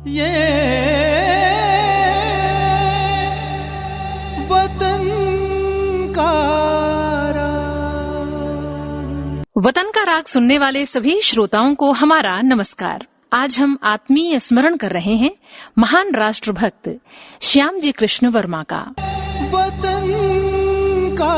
ये वतन का राग सुनने वाले सभी श्रोताओं को हमारा नमस्कार। आज हम आत्मीय स्मरण कर रहे हैं महान राष्ट्रभक्त श्याम जी कृष्ण वर्मा का। वतन का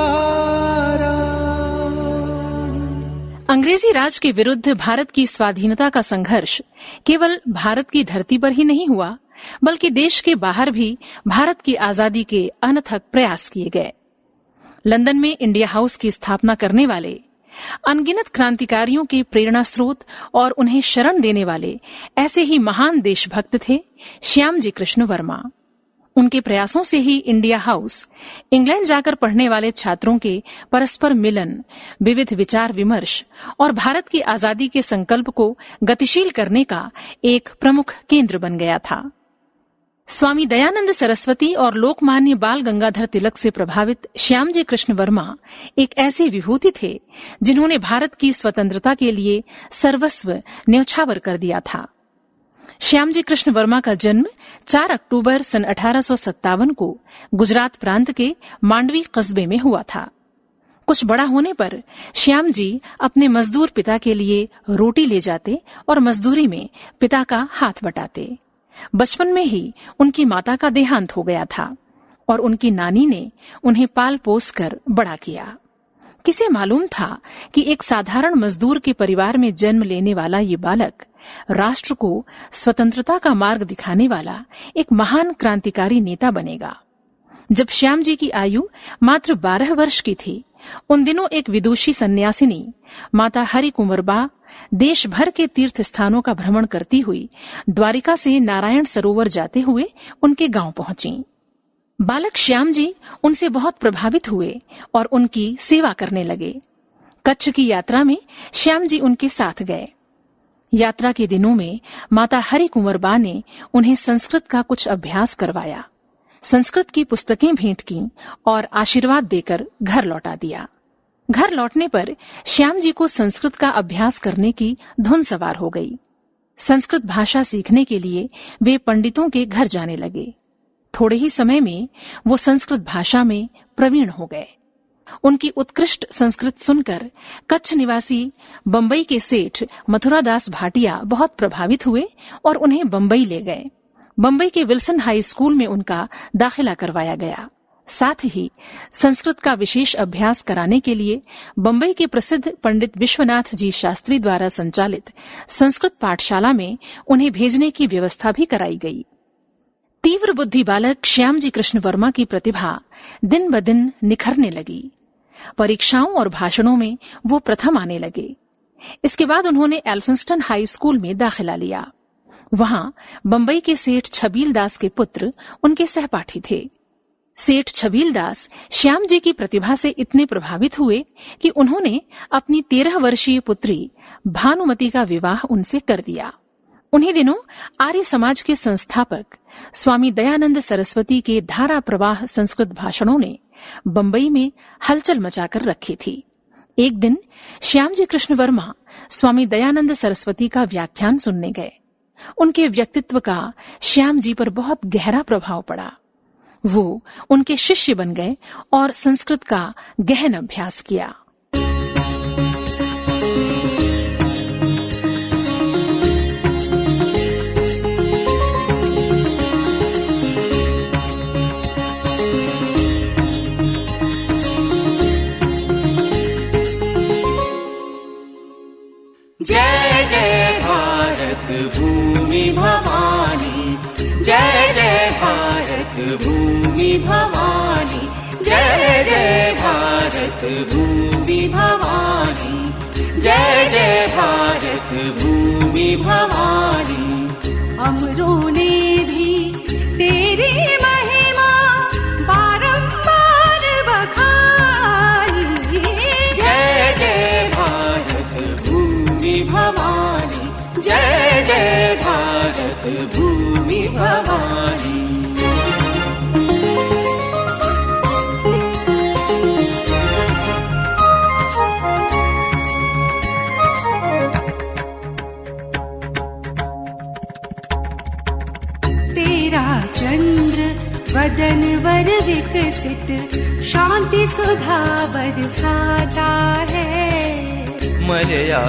अंग्रेजी राज के विरुद्ध भारत की स्वाधीनता का संघर्ष केवल भारत की धरती पर ही नहीं हुआ, बल्कि देश के बाहर भी भारत की आजादी के अनथक प्रयास किए गए। लंदन में इंडिया हाउस की स्थापना करने वाले, अनगिनत क्रांतिकारियों के प्रेरणा स्रोत और उन्हें शरण देने वाले ऐसे ही महान देशभक्त थे श्याम जी कृष्ण वर्मा। उनके प्रयासों से ही इंडिया हाउस इंग्लैंड जाकर पढ़ने वाले छात्रों के परस्पर मिलन, विविध विचार विमर्श और भारत की आजादी के संकल्प को गतिशील करने का एक प्रमुख केंद्र बन गया था। स्वामी दयानंद सरस्वती और लोकमान्य बाल गंगाधर तिलक से प्रभावित श्याम जी कृष्ण वर्मा एक ऐसी विभूति थे जिन्होंने भारत की स्वतंत्रता के लिए सर्वस्व न्यौछावर कर दिया था। श्याम जी कृष्ण वर्मा का जन्म 4 अक्टूबर सन 1857 को गुजरात प्रांत के मांडवी कस्बे में हुआ था। कुछ बड़ा होने पर श्याम जी अपने मजदूर पिता के लिए रोटी ले जाते और मजदूरी में पिता का हाथ बटाते। बचपन में ही उनकी माता का देहांत हो गया था और उनकी नानी ने उन्हें पाल पोस कर बड़ा किया। किसे मालूम था कि एक साधारण मजदूर के परिवार में जन्म लेने वाला ये बालक राष्ट्र को स्वतंत्रता का मार्ग दिखाने वाला एक महान क्रांतिकारी नेता बनेगा। जब श्याम जी की आयु मात्र 12 वर्ष की थी, उन दिनों एक विदुषी सन्यासिनी माता हरि कुंवरबा देश भर के तीर्थ स्थानों का भ्रमण करती हुई द्वारिका से नारायण सरोवर जाते हुए उनके गांव पहुंची। बालक श्याम जी उनसे बहुत प्रभावित हुए और उनकी सेवा करने लगे। कच्छ की यात्रा में श्याम जी उनके साथ गए। यात्रा के दिनों में माता हरि कुंवरबा ने उन्हें संस्कृत का कुछ अभ्यास करवाया, संस्कृत की पुस्तकें भेंट की और आशीर्वाद देकर घर लौटा दिया। घर लौटने पर श्याम जी को संस्कृत का अभ्यास करने की धुन सवार हो गई। संस्कृत भाषा सीखने के लिए वे पंडितों के घर जाने लगे। थोड़े ही समय में वो संस्कृत भाषा में प्रवीण हो गए। उनकी उत्कृष्ट संस्कृत सुनकर कच्छ निवासी बंबई के सेठ मथुरादास भाटिया बहुत प्रभावित हुए और उन्हें बंबई ले गए। बंबई के विल्सन हाई स्कूल में उनका दाखिला करवाया गया। साथ ही संस्कृत का विशेष अभ्यास कराने के लिए बंबई के प्रसिद्ध पंडित विश्वनाथ जी शास्त्री द्वारा संचालित संस्कृत पाठशाला में उन्हें भेजने की व्यवस्था भी कराई गई। तीव्र बुद्धि बालक श्याम जी कृष्ण वर्मा की प्रतिभा दिन ब दिन निखरने लगी। परीक्षाओं और भाषणों में वो प्रथम आने लगे। इसके बाद उन्होंने एल्फिंस्टन हाई स्कूल में दाखिला लिया। वहां बंबई के सेठ छबील दास के पुत्र उनके सहपाठी थे। सेठ छबील दास श्याम जी की प्रतिभा से इतने प्रभावित हुए कि उन्होंने अपनी 13 वर्षीय पुत्री भानुमति का विवाह उनसे कर दिया। उन्हीं दिनों आर्य समाज के संस्थापक स्वामी दयानंद सरस्वती के धारा प्रवाह संस्कृत भाषणों ने बंबई में हलचल मचाकर रखी थी। एक दिन श्याम जी कृष्ण वर्मा स्वामी दयानंद सरस्वती का व्याख्यान सुनने गए। उनके व्यक्तित्व का श्याम जी पर बहुत गहरा प्रभाव पड़ा। वो उनके शिष्य बन गए और संस्कृत का गहन अभ्यास किया। जय जय भारत भूमि भवानी, जय जय भारत भूमि भवानी, जय जय भारत भूमि भवानी, जय जय भारत भूमि भवानी। अमरों ने भी तेरी महिमा बारंबार बखानी। जय जय भारत भूमि भवानी, जय जय भारत भूमि भवानी। तेरा चंद्र वदन वर विकसित शांति सुधा बरसाता है। मलया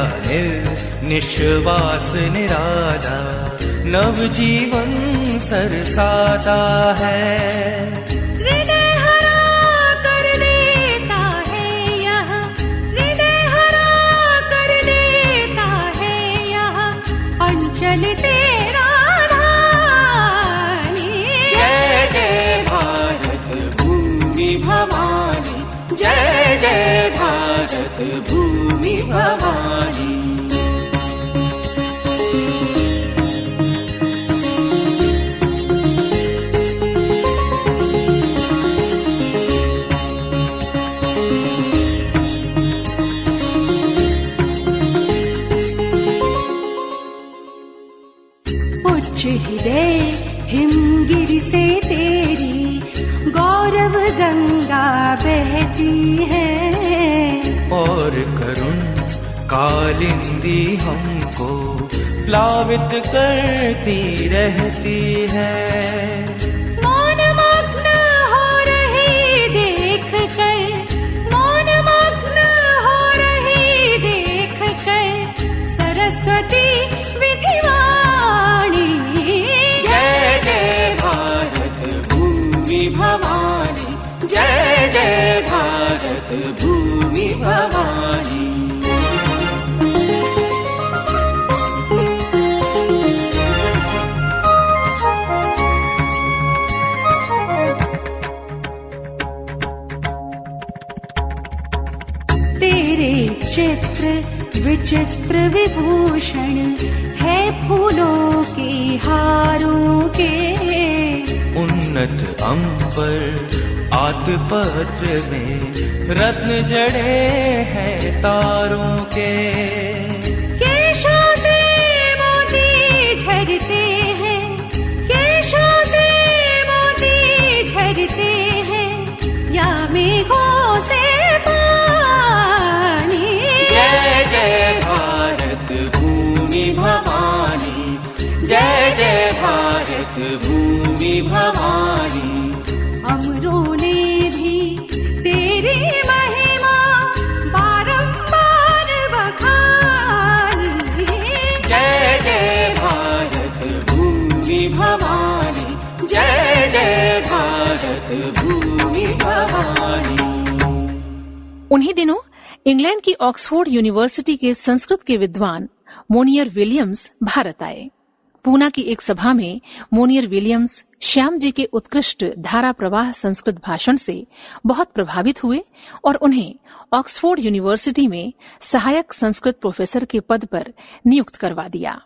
निश्वास निराला नव जीवन सरसाता है। हृदय हरा कर देता है यह, हृदय हरा कर देता है यह अंचल तेरा धानी। जय जय भारत भूमि भवानी, जय जय भारत भूमि भवानी। उच्च हृदय हिमगिरि से तेरी गौरव गंगा बहती है। और करुण कालिंदी हमको प्लावित करती रहती है। मौन मग्न हो रही देख कर, मौन मग्न हो रही देख कर सरस्वती विधिवाणी। जय जय भारत भूमि भवानी, जय जय भारत भूमि भवानी। तेरे चित्र विचित्र विभूषण है फूलों के हारों के। उन्नत अंबर आतपत्र में रत्न जड़े हैं तारों के। केशों से मोती झरते हैं, केशों से मोती झरते हैं या मेघों से पानी। जय जय भारत भूमि भवानी, जय जय भारत भूमि भवानी। अमरों ने भी तेरी महिमा बारंबार बखानी। जय जय भारत भूमि भवानी, जय जय भारत भूमि भवानी। उन्हीं दिनों इंग्लैंड की ऑक्सफोर्ड यूनिवर्सिटी के संस्कृत के विद्वान मोनियर विलियम्स भारत आए। पूना की एक सभा में मोनियर विलियम्स श्याम जी के उत्कृष्ट धारा प्रवाह संस्कृत भाषण से बहुत प्रभावित हुए और उन्हें ऑक्सफोर्ड यूनिवर्सिटी में सहायक संस्कृत प्रोफेसर के पद पर नियुक्त करवा दिया।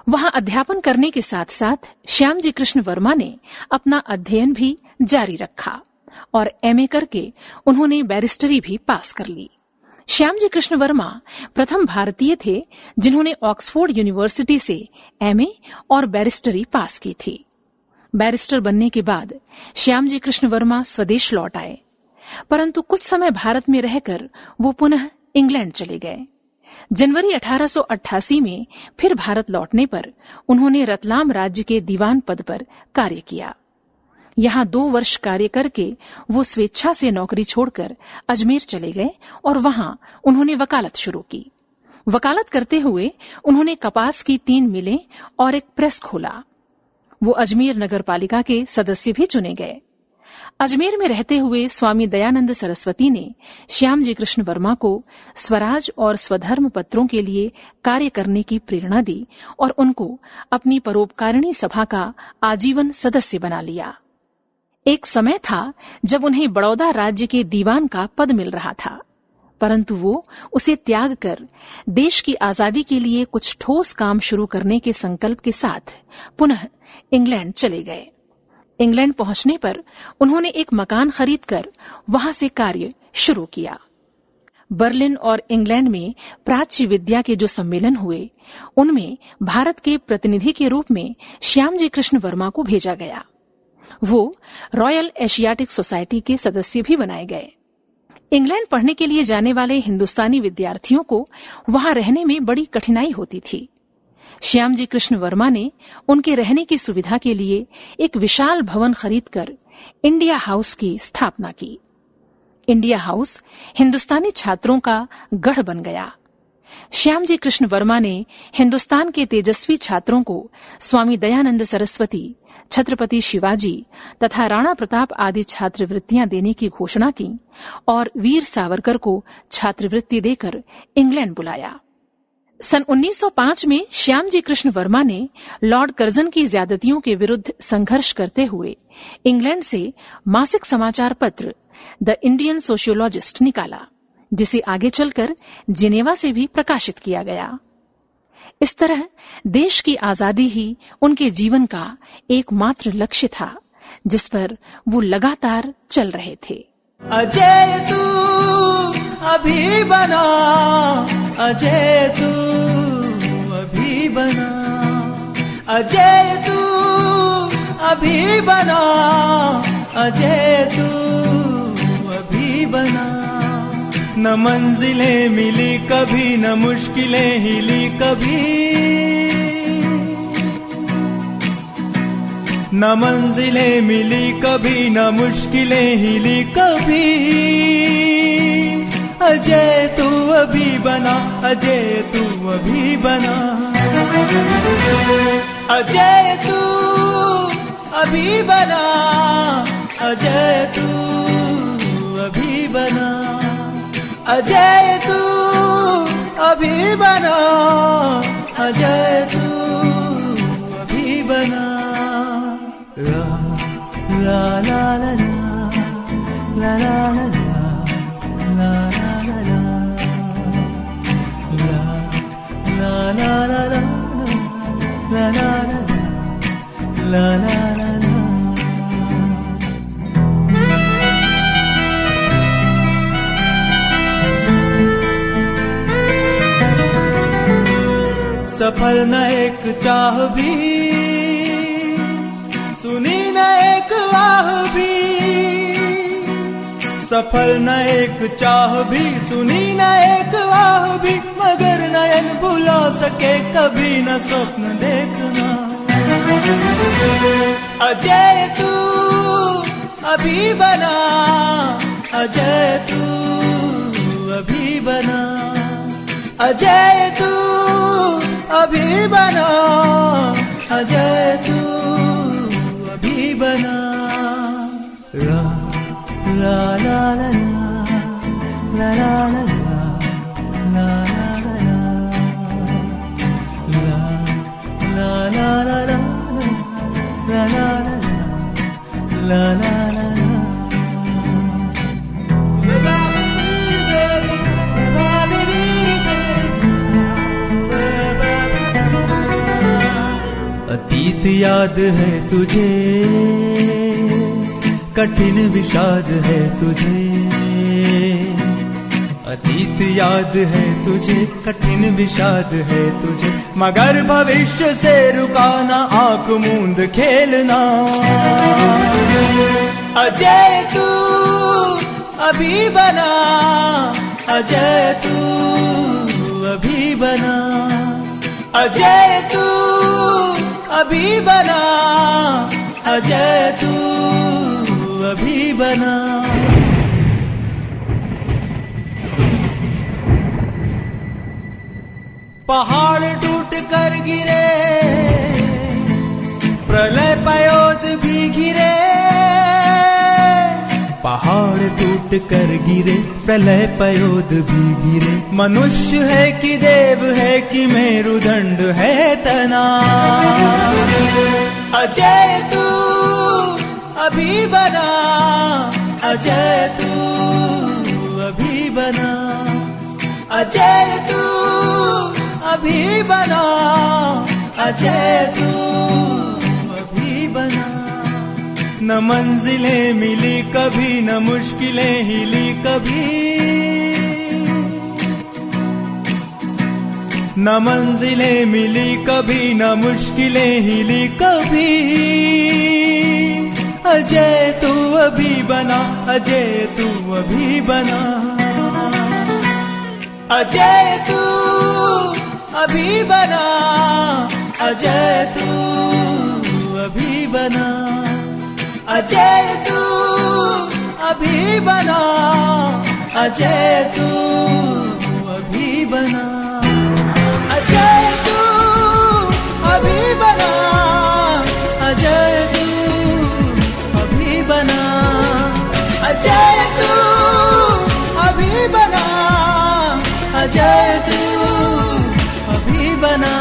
वहां अध्यापन करने के साथ साथ श्याम जी कृष्ण वर्मा ने अपना अध्ययन भी जारी रखा और एमए करके उन्होंने बैरिस्टरी भी पास कर ली। श्याम जी कृष्ण वर्मा प्रथम भारतीय थे जिन्होंने ऑक्सफोर्ड यूनिवर्सिटी से एमए और बैरिस्टरी पास की थी। बैरिस्टर बनने के बाद श्याम जी कृष्ण वर्मा स्वदेश लौट आए, परंतु कुछ समय भारत में रहकर वो पुनः इंग्लैंड चले गए। जनवरी 1888 में फिर भारत लौटने पर उन्होंने रतलाम राज्य के दीवान पद पर कार्य किया। यहाँ 2 वर्ष कार्य करके वो स्वेच्छा से नौकरी छोड़कर अजमेर चले गए और वहां उन्होंने वकालत शुरू की। वकालत करते हुए उन्होंने कपास की 3 मिलें और एक प्रेस खोला। वो अजमेर नगर पालिका के सदस्य भी चुने गए। अजमेर में रहते हुए स्वामी दयानंद सरस्वती ने श्याम जी कृष्ण वर्मा को स्वराज और स्वधर्म पत्रों के लिए कार्य करने की प्रेरणा दी और उनको अपनी परोपकारिणी सभा का आजीवन सदस्य बना लिया। एक समय था जब उन्हें बड़ौदा राज्य के दीवान का पद मिल रहा था, परंतु वो उसे त्याग कर देश की आजादी के लिए कुछ ठोस काम शुरू करने के संकल्प के साथ पुनः इंग्लैंड चले गए। इंग्लैंड पहुंचने पर उन्होंने एक मकान खरीदकर वहां से कार्य शुरू किया। बर्लिन और इंग्लैंड में प्राच्य विद्या के जो सम्मेलन हुए, उनमें भारत के प्रतिनिधि के रूप में श्याम जी कृष्ण वर्मा को भेजा गया। वो रॉयल एशियाटिक सोसाइटी के सदस्य भी बनाए गए। इंग्लैंड पढ़ने के लिए जाने वाले हिंदुस्तानी विद्यार्थियों को वहां रहने में बड़ी कठिनाई होती थी। श्यामजी कृष्ण वर्मा ने उनके रहने की सुविधा के लिए एक विशाल भवन खरीदकर इंडिया हाउस की स्थापना की। इंडिया हाउस हिंदुस्तानी छात्रों का गढ़ बन गया। श्यामजी कृष्ण वर्मा ने हिंदुस्तान के तेजस्वी छात्रों को स्वामी दयानंद सरस्वती, छत्रपति शिवाजी तथा राणा प्रताप आदि छात्रवृत्तियां देने की घोषणा की और वीर सावरकर को छात्रवृत्ति देकर इंग्लैंड बुलाया। सन 1905 में श्यामजी कृष्ण वर्मा ने लॉर्ड कर्जन की ज्यादतियों के विरुद्ध संघर्ष करते हुए इंग्लैंड से मासिक समाचार पत्र द इंडियन सोशियोलॉजिस्ट निकाला, जिसे आगे चलकर जिनेवा से भी प्रकाशित किया गया। इस तरह देश की आजादी ही उनके जीवन का एकमात्र लक्ष्य था, जिस पर वो लगातार चल रहे थे। अजय तू अभी बना, अजय तू अभी बना, अजय तू अभी बना, अजय तू अभी बना। न मंजिलें मिली कभी, न मुश्किलें हिली कभी, न मंजिलें मिली कभी, न मुश्किलें हिली कभी। अजय तू अभी बना, अजय तू अभी बना, अजय तू अभी बना, अजय तू अभी बना, अजय तू अभी बना, अजय तू अभी बना। ला ला ला ला ला ला ला ला ला ला ला ला ला। सफल न एक चाह भी, सुनी न एक आह भी, सफल न एक चाह भी, सुनी न एक आह भी, मगर नयन भुला सके कभी न स्वप्न देखना। अजय तू अभी बना, अजय तू अभी बना, अजय तू अभी बना, अजय तू अभी बना। ला ला ला ला ला ला ला ला ला ला ला। अतीत याद है तुझे, कठिन विषाद है तुझे, अतीत याद है तुझे, कठिन विषाद है तुझे, मगर भविष्य से रुकाना, आंख मूंद खेलना। अजय तू अभी बना, अजय तू अभी बना, अजय तू अभी बना, अजय तू अभी बना। पहाड़ टूट कर गिरे, प्रलय पयोद भी घिरे, पहाड़ टूट कर गिरे, प्रलय पयोद भी गिरे, मनुष्य है कि देव है कि मेरुदंड है तना। अजय तू अभी बना, अजय तू अभी बना, अजय तू अभी बना, अजय तू अभी बना। न मंजिलें मिली कभी, न मुश्किलें हिली कभी, न मंजिलें मिली कभी, न मुश्किलें हिली कभी। अजय तू अभी बना, अजय तू अभी बना, अजय तू अभी बना, अजय तू अभी बना, अजय तू अभी बना, अजय तू अभी बना, अजय तू अभी बना, अजय तू अभी बना, अजय तू अभी बना, अजय तू अभी बना।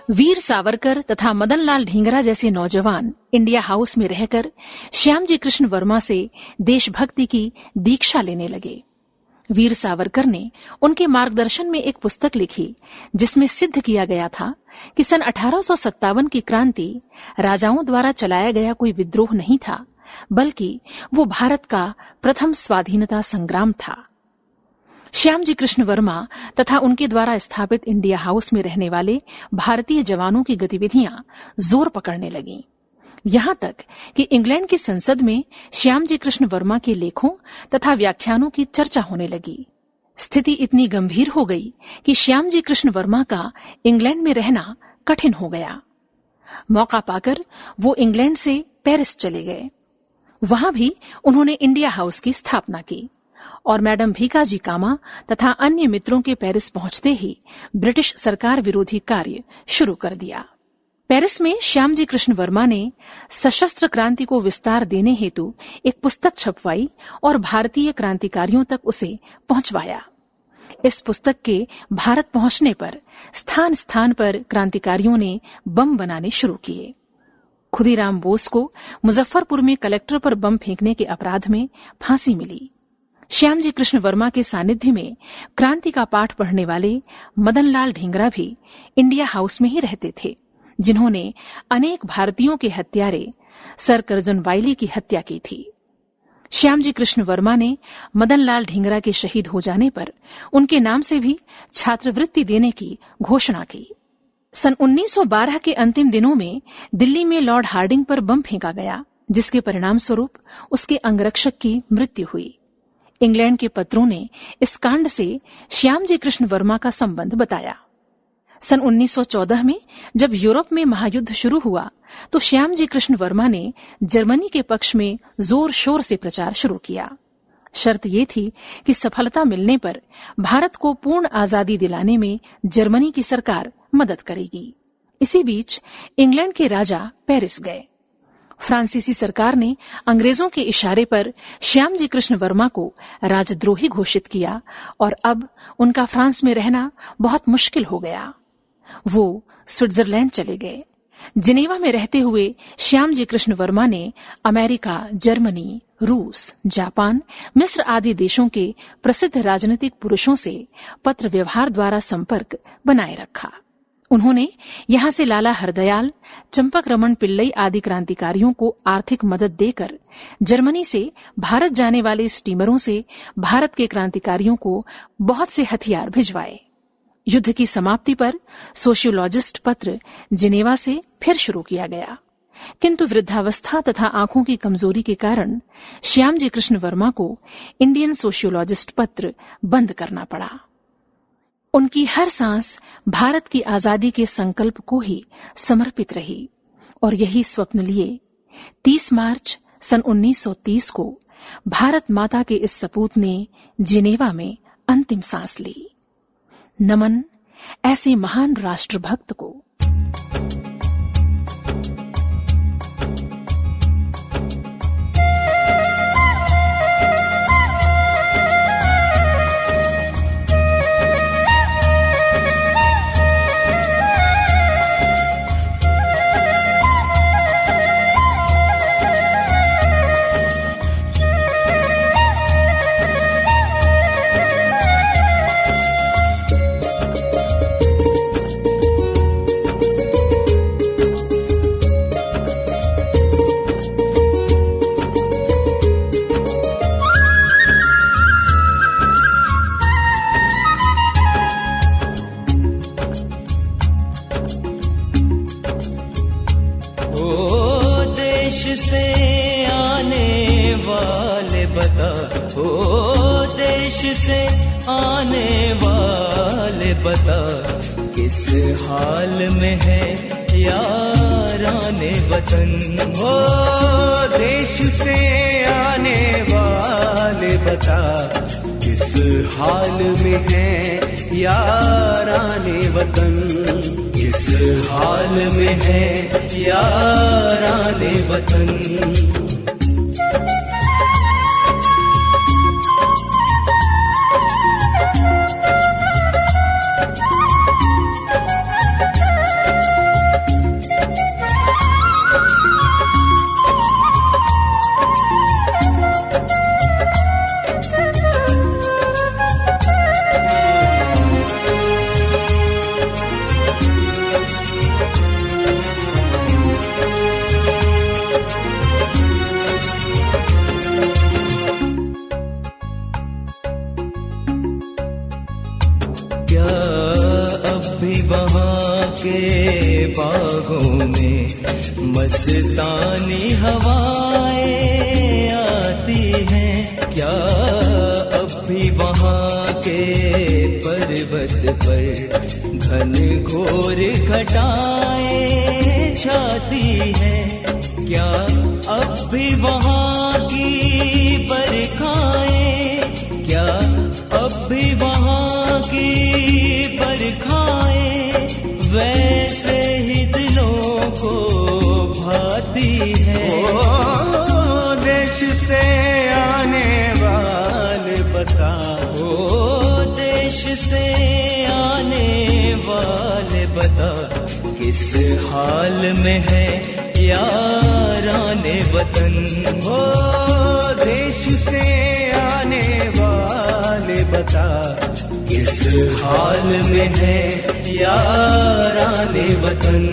वीर सावरकर तथा मदनलाल ढींगरा जैसे नौजवान इंडिया हाउस में रहकर श्यामजी कृष्ण वर्मा से देशभक्ति की दीक्षा लेने लगे। वीर सावरकर ने उनके मार्गदर्शन में एक पुस्तक लिखी जिसमें सिद्ध किया गया था कि सन 1857 की क्रांति राजाओं द्वारा चलाया गया कोई विद्रोह नहीं था, बल्कि वो भारत का प्रथम स्वाधीनता संग्राम था। श्यामजी कृष्ण वर्मा तथा उनके द्वारा स्थापित इंडिया हाउस में रहने वाले भारतीय जवानों की गतिविधियां जोर पकड़ने लगीं। यहां तक कि इंग्लैंड की संसद में श्यामजी कृष्ण वर्मा के लेखों तथा व्याख्यानों की चर्चा होने लगी। स्थिति इतनी गंभीर हो गई कि श्यामजी कृष्ण वर्मा का इंग्लैंड में रहना कठिन हो गया। मौका पाकर वो इंग्लैंड से पेरिस चले गए। वहां भी उन्होंने इंडिया हाउस की स्थापना की और मैडम भीकाजी कामा तथा अन्य मित्रों के पेरिस पहुंचते ही ब्रिटिश सरकार विरोधी कार्य शुरू कर दिया। पेरिस में श्यामजी कृष्ण वर्मा ने सशस्त्र क्रांति को विस्तार देने हेतु एक पुस्तक छपवाई और भारतीय क्रांतिकारियों तक उसे पहुंचवाया। इस पुस्तक के भारत पहुंचने पर स्थान स्थान पर क्रांतिकारियों ने बम बनाने शुरू किए। खुदीराम बोस को मुजफ्फरपुर में कलेक्टर पर बम फेंकने के अपराध में फांसी मिली। श्यामजी कृष्ण वर्मा के सानिध्य में क्रांति का पाठ पढ़ने वाले मदनलाल ढींगरा भी इंडिया हाउस में ही रहते थे, जिन्होंने अनेक भारतीयों के हत्यारे सर कर्जन वाइली की हत्या की थी। श्यामजी कृष्ण वर्मा ने मदनलाल ढींगरा के शहीद हो जाने पर उनके नाम से भी छात्रवृत्ति देने की घोषणा की। सन 1912 के अंतिम दिनों में दिल्ली में लॉर्ड हार्डिंग पर बम फेंका गया, जिसके परिणाम स्वरूप उसके अंगरक्षक की मृत्यु हुई। इंग्लैंड के पत्रों ने इस कांड से श्यामजी कृष्ण वर्मा का संबंध बताया। सन 1914 में जब यूरोप में महायुद्ध शुरू हुआ तो श्यामजी कृष्ण वर्मा ने जर्मनी के पक्ष में जोर शोर से प्रचार शुरू किया। शर्त ये थी कि सफलता मिलने पर भारत को पूर्ण आजादी दिलाने में जर्मनी की सरकार मदद करेगी। इसी बीच इंग्लैंड के राजा पेरिस गए। फ्रांसीसी सरकार ने अंग्रेजों के इशारे पर श्यामजी कृष्ण वर्मा को राजद्रोही घोषित किया और अब उनका फ्रांस में रहना बहुत मुश्किल हो गया। वो स्विट्जरलैंड चले गए। जिनेवा में रहते हुए श्यामजी कृष्ण वर्मा ने अमेरिका, जर्मनी, रूस, जापान, मिस्र आदि देशों के प्रसिद्ध राजनीतिक पुरुषों से पत्र व्यवहार द्वारा संपर्क बनाए रखा। उन्होंने यहां से लाला हरदयाल, चंपक रमन पिल्लई आदि क्रांतिकारियों को आर्थिक मदद देकर जर्मनी से भारत जाने वाले स्टीमरों से भारत के क्रांतिकारियों को बहुत से हथियार भिजवाए। युद्ध की समाप्ति पर सोशियोलॉजिस्ट पत्र जिनेवा से फिर शुरू किया गया, किंतु वृद्धावस्था तथा आंखों की कमजोरी के कारण श्यामजी कृष्ण वर्मा को इंडियन सोशियोलॉजिस्ट पत्र बंद करना पड़ा। उनकी हर सांस भारत की आजादी के संकल्प को ही समर्पित रही और यही स्वप्न लिए 30 मार्च सन 1930 को भारत माता के इस सपूत ने जिनेवा में अंतिम सांस ली। नमन ऐसे महान राष्ट्रभक्त को। देश से आने वाले बता, ओ देश देश से आने वाले बता किस हाल में है याराने वतन। हो देश से आने वाले बता किस हाल में है याराने वतन, किस हाल में है याराने वतन। बागों में मस्तानी हवाएं आती हैं, क्या अब भी वहाँ के पर्वत पर घन घोर घटाएं छाती हैं, क्या अब भी वहाँ की बरखाएं, क्या अब भी वहाँ की बरखाएं वैसे ही दिलों को भाती है। ओ देश से आने वाले बता, ओ देश से आने वाले बता किस हाल में है याराने वतन। ओ देश से आने वाले बता किस हाल में है याराने वतन,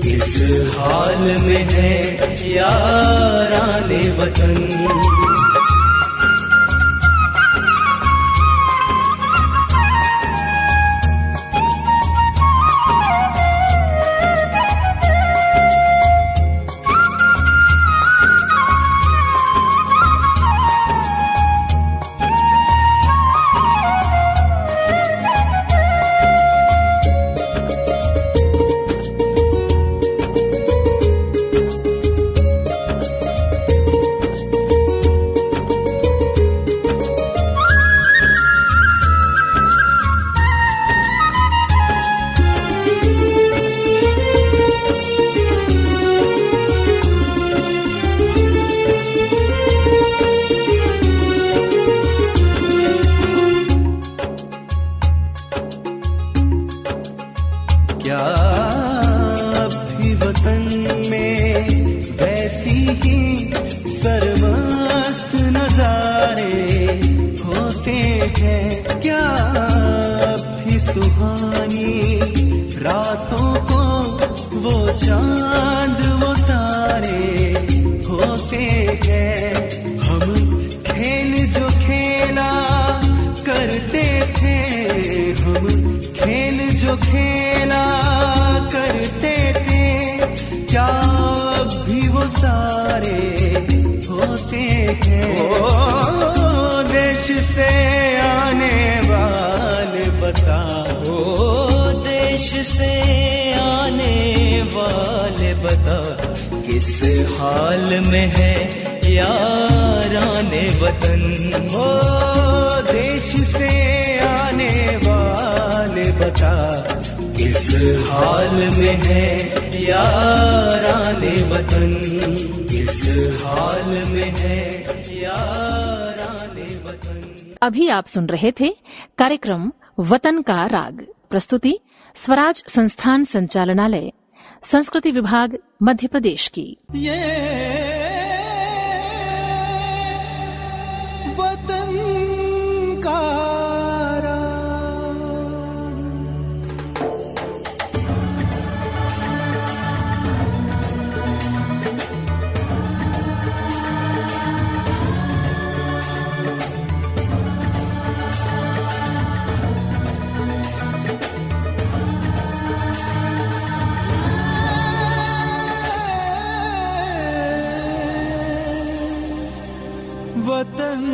किस हाल में है याराने वतन। किस हाल में है याराने वतन। हो देश से आने वाले बता किस हाल में है याराने वतन, किस हाल में है याराने वतन। अभी आप सुन रहे थे कार्यक्रम वतन का राग, प्रस्तुति स्वराज संस्थान संचालनालय, संस्कृति विभाग, मध्य प्रदेश की। ये वतन का वतन